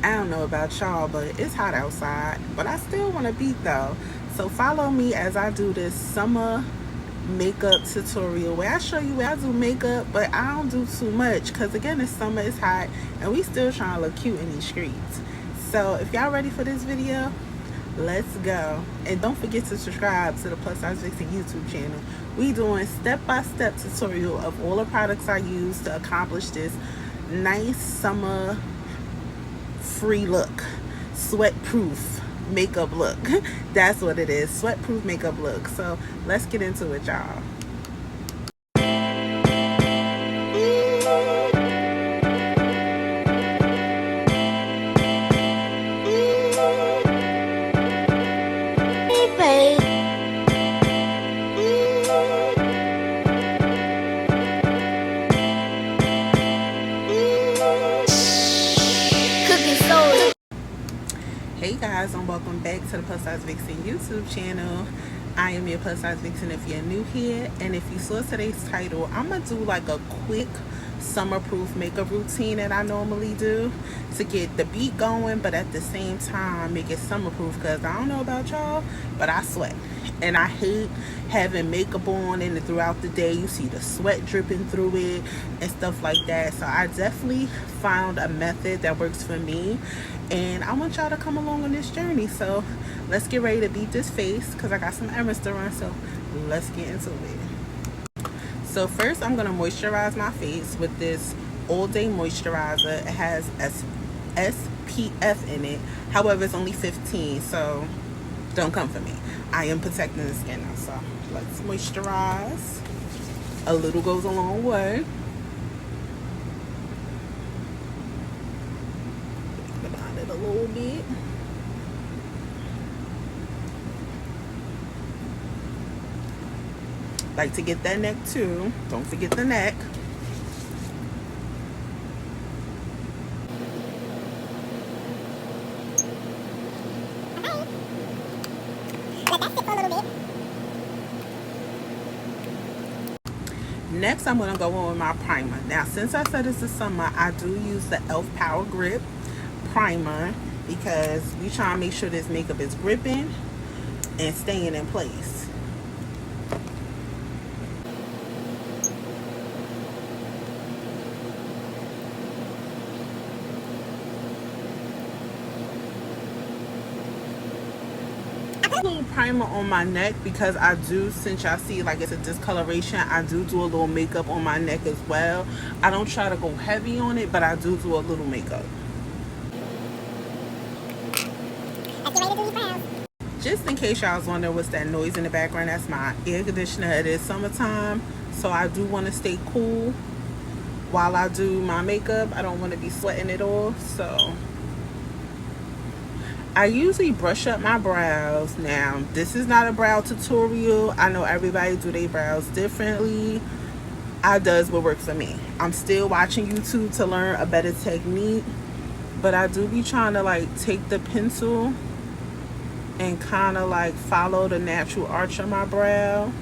I don't know about y'all, but it's hot outside. But I still want to beat though. So follow me as I do this summer makeup tutorial where I show you where I do makeup, but I don't do too much because again, it's summer, it's hot, and we still trying to look cute in these streets. So if y'all ready for this video, let's go. And don't forget to subscribe to the PlusSizeVixen YouTube channel. We doing step-by-step tutorial of all the products I use to accomplish this nice summer free look, sweat-proof makeup look. That's what it is, sweat-proof makeup look. So let's get into it, y'all. Hey guys, and welcome back to the PlusSizeVixen YouTube channel. I am your PlusSizeVixen if you're new here, and if you saw today's title, I'm gonna do like a quick summer-proof makeup routine that I normally do to get the beat going, but at the same time make it summer-proof, because I don't know about y'all, but I sweat and I hate having makeup on and throughout the day you see the sweat dripping through it and stuff like that. So I definitely found a method that works for me, and I want y'all to come along on this journey. So let's get ready to beat this face because I got some errands to run. So let's get into it. So first I'm going to moisturize my face with this all day moisturizer. It has SPF in it. However, it's only 15, so don't come for me. I am protecting the skin now. So let's moisturize. A little goes a long way. Behind it a little bit. Like to get that neck too. Don't forget the neck. Next, I'm going to go on with my primer. Now, since I said it's the summer, I do use the e.l.f. Power Grip Primer because we try to make sure this makeup is gripping and staying in place. Primer on my neck because I do, since y'all see like it's a discoloration, I do a little makeup on my neck as well. I don't try to go heavy on it, but I do a little makeup. Just in case y'all was wondering what's that noise in the background, that's my air conditioner. It is summertime, so I do want to stay cool while I do my makeup. I don't want to be sweating it off, so I usually brush up my brows. Now, this is not a brow tutorial. I know everybody do their brows differently. I does what works for me. I'm still watching YouTube to learn a better technique, but I do be trying to like take the pencil and kind of like follow the natural arch of my brow.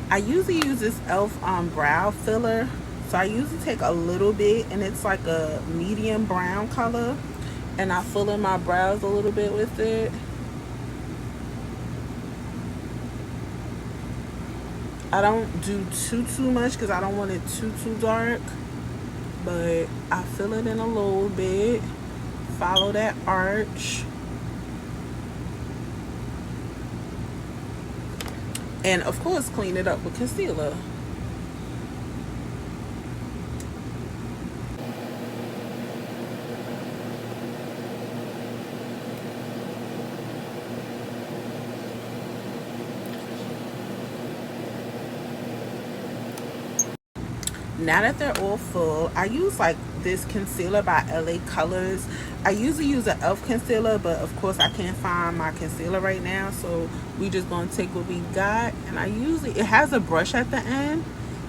I usually use this e.l.f. brow filler. So I usually take a little bit, and it's like a medium brown color, and I fill in my brows a little bit with it. I don't do too much because I don't want it too dark, but I fill it in a little bit, follow that arch. And of course, clean it up with concealer. Now that they're all full, I use like this concealer by LA Colors. I usually use an e.l.f. concealer, but of course I can't find my concealer right now, so we just gonna take what we got. And I usually, it has a brush at the end,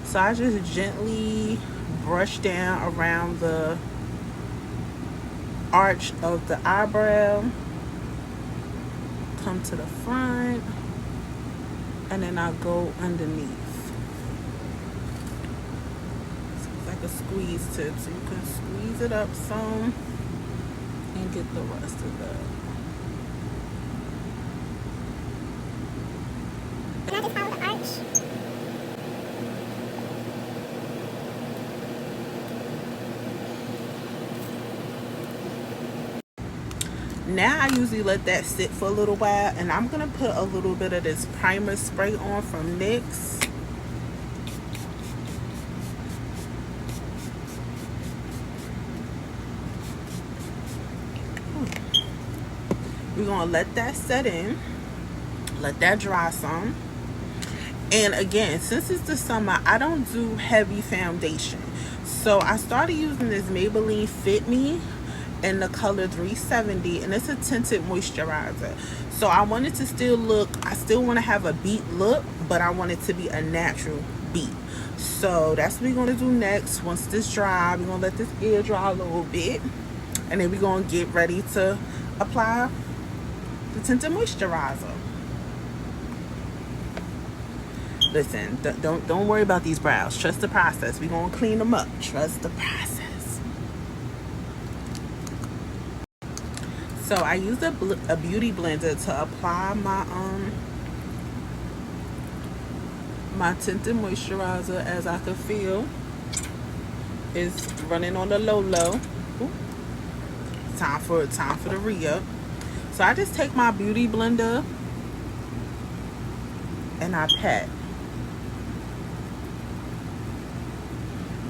so I just gently brush down around the arch of the eyebrow, come to the front, and then I go underneath. So it's like a squeeze tip, so you can squeeze it up some and get the rest of that. Can I just follow the arch? Now I usually let that sit for a little while, and I'm gonna put a little bit of this primer spray on from NYX. We're gonna let that set in, let that dry some. And again, since it's the summer, I don't do heavy foundation, so I started using this Maybelline Fit Me in the color 370, and it's a tinted moisturizer. So I wanted to still look, I still want to have a beat look, but I want it to be a natural beat. So that's what we're going to do next. Once this dry, we're going to let this air dry a little bit, and then we're going to get ready to apply the tinted moisturizer. Listen, don't worry about these brows. Trust the process. We're going to clean them up. Trust the process. So I used a beauty blender to apply my my tinted moisturizer. As I could feel, it's running on the low. Ooh. Time for the re-up. So I just take my beauty blender and I pat.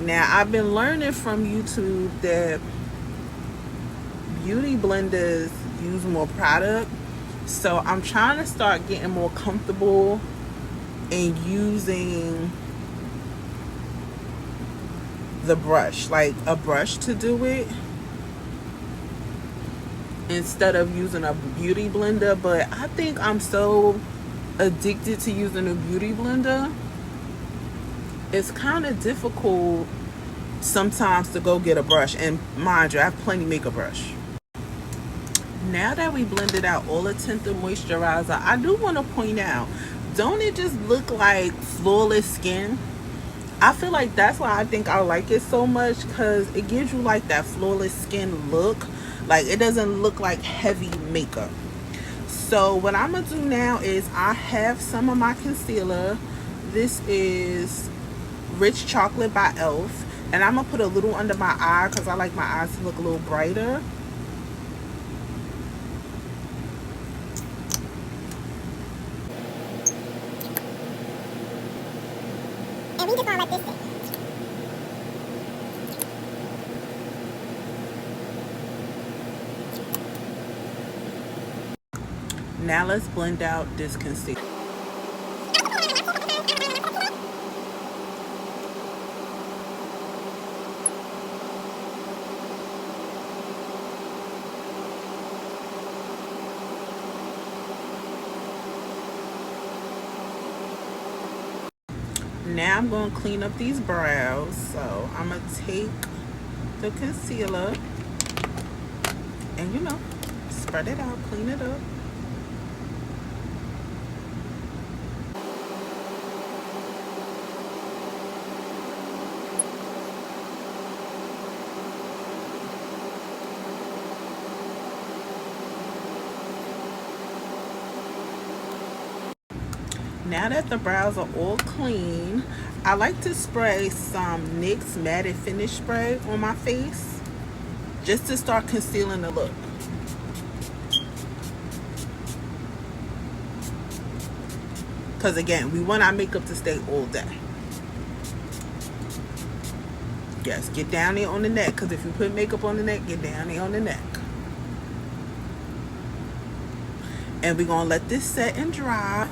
Now I've been learning from YouTube that beauty blenders use more product, so I'm trying to start getting more comfortable in using the brush, like a brush to do it, instead of using a beauty blender. But I think I'm so addicted to using a beauty blender, it's kind of difficult sometimes to go get a brush. And mind you, I have plenty makeup brush. Now that we blended out all the tinted moisturizer, I do want to point out, don't it just look like flawless skin? I feel like that's why I think I like it so much, because it gives you like that flawless skin look. Like, it doesn't look like heavy makeup. So what I'm gonna do now is, I have some of my concealer. This is Rich Chocolate by e.l.f. and I'm gonna put a little under my eye because I like my eyes to look a little brighter. And we just gonna let this sit. Now let's blend out this concealer. Now I'm going to clean up these brows. So I'm going to take the concealer and, you know, spread it out, clean it up. Now that the brows are all clean, I like to spray some NYX Matte Finish Spray on my face just to start concealing the look. Because again, we want our makeup to stay all day. Yes, get down there on the neck, because if you put makeup on the neck, get down there on the neck. And we're going to let this set and dry.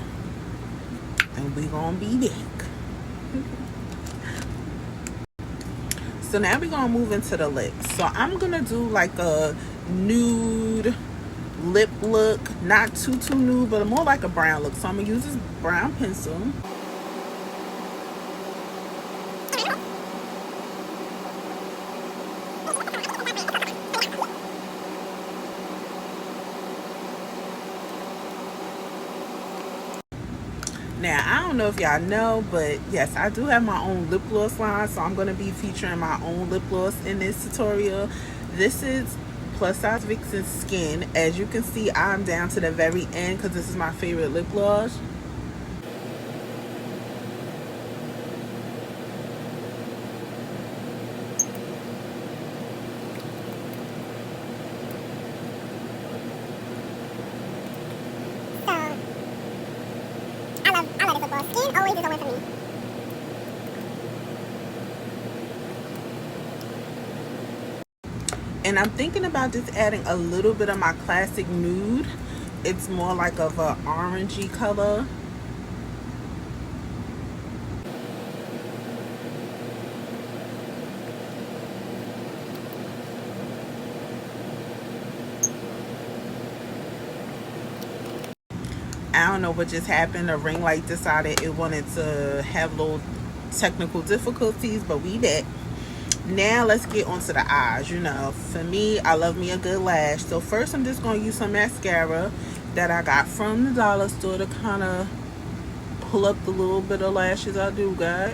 And we're gonna be back. So now we're gonna move into the lips. So I'm gonna do like a nude lip look, not too nude, but more like a brown look. So I'm gonna use this brown pencil. Now, I don't know if y'all know, but yes, I do have my own lip gloss line, so I'm going to be featuring my own lip gloss in this tutorial. This is Plus Size Vixen Skin. As you can see, I'm down to the very end because this is my favorite lip gloss. I love this lip gloss. Skin always is a win for me. And I'm thinking about just adding a little bit of my classic nude. It's more like of a orangey color. I don't know what just happened. The ring light decided it wanted to have little technical difficulties, but we back. Now let's get onto the eyes. You know, for me, I love me a good lash. So first I'm just going to use some mascara that I got from the dollar store to kind of pull up the little bit of lashes I do got.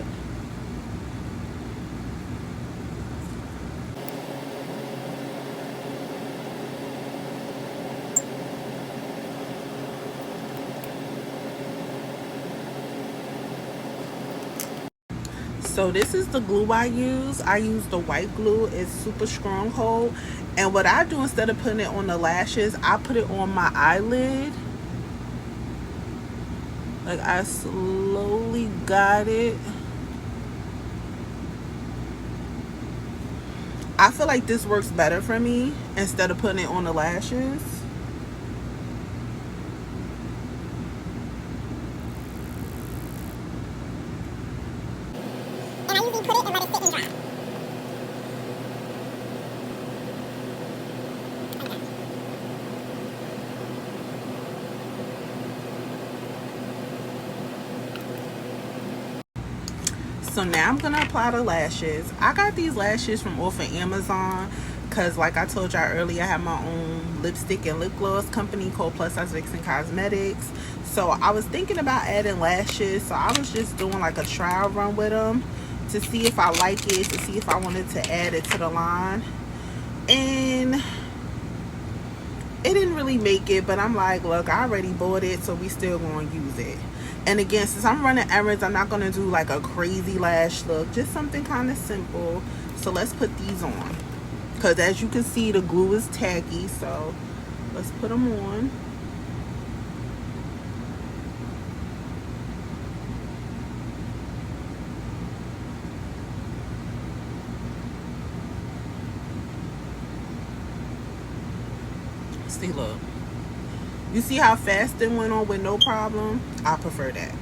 So this is the glue I use. I use the white glue. It's super strong hold. And what I do, instead of putting it on the lashes, I put it on my eyelid. Like, I slowly got it. I feel like this works better for me instead of putting it on the lashes. And I usually put it and let it sit and dry. So now I'm going to apply the lashes. I got these lashes from off of Amazon because, like I told y'all earlier, I have my own lipstick and lip gloss company called PlusSizeVixen Cosmetics. So I was thinking about adding lashes. So I was just doing like a trial run with them to see if I like it, to see if I wanted to add it to the line. And it didn't really make it, but I'm like, look, I already bought it, so we still going to use it. And again, since I'm running errands, I'm not going to do like a crazy lash look. Just something kind of simple. So let's put these on. Because as you can see, the glue is tacky. So let's put them on. See, look. You see how fast it went on with no problem? I prefer that.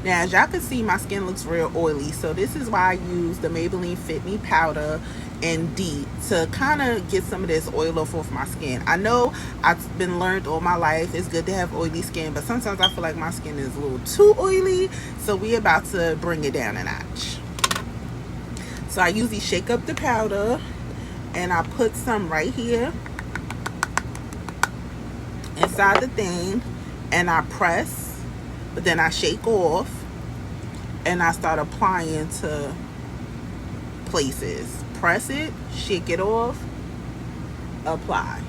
Now, as y'all can see, my skin looks real oily. So this is why I use the Maybelline Fit Me Powder in D to kind of get some of this oil off my skin. I know I've been learned all my life it's good to have oily skin, but sometimes I feel like my skin is a little too oily. So we about to bring it down a notch. So I usually shake up the powder and I put some right here inside the thing, and I press, but then I shake off and I start applying to places. Press it, shake it off, apply.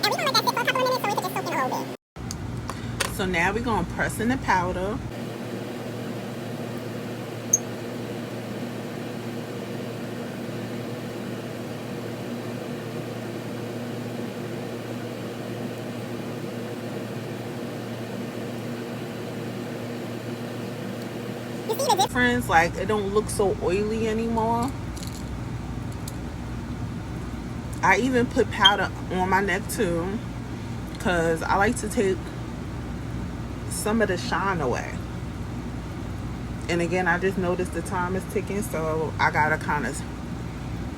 And we're going to let that sit for a couple of minutes so it can just soak in a little bit. So now we're going to press in the powder. You see the Difference, like it don't look so oily anymore. I even put powder on my neck too, because I like to take some of the shine away. And again, I just noticed the time is ticking, so I gotta kind of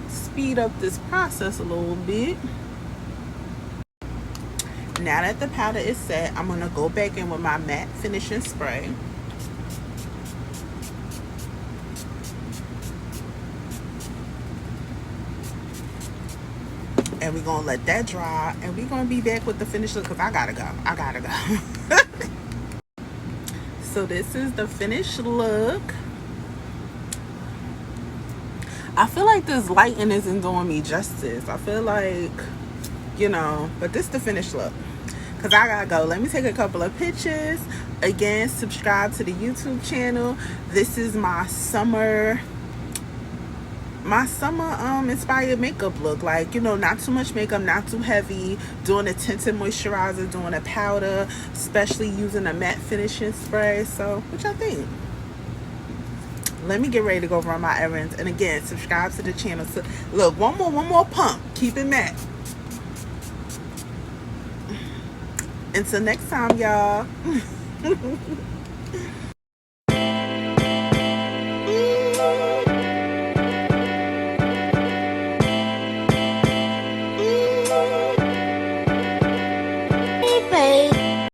speed up this process a little bit. Now that the powder is set, I'm gonna go back in with my matte finishing spray. and we're gonna let that dry, and we're gonna be back with the finished look because I gotta go. So this is the finished look. I feel like this lighting isn't doing me justice. I feel like, but this is the finished look. Because I gotta go. Let me take a couple of pictures. Again, subscribe to the YouTube channel. This is my summer inspired makeup look. Like, not too much makeup, not too heavy. Doing a tinted moisturizer, doing a powder, especially using a matte finishing spray. So, what y'all think? Let me get ready to go run my errands. And again, subscribe to the channel. So, look, one more pump. Keep it matte. Until next time, y'all.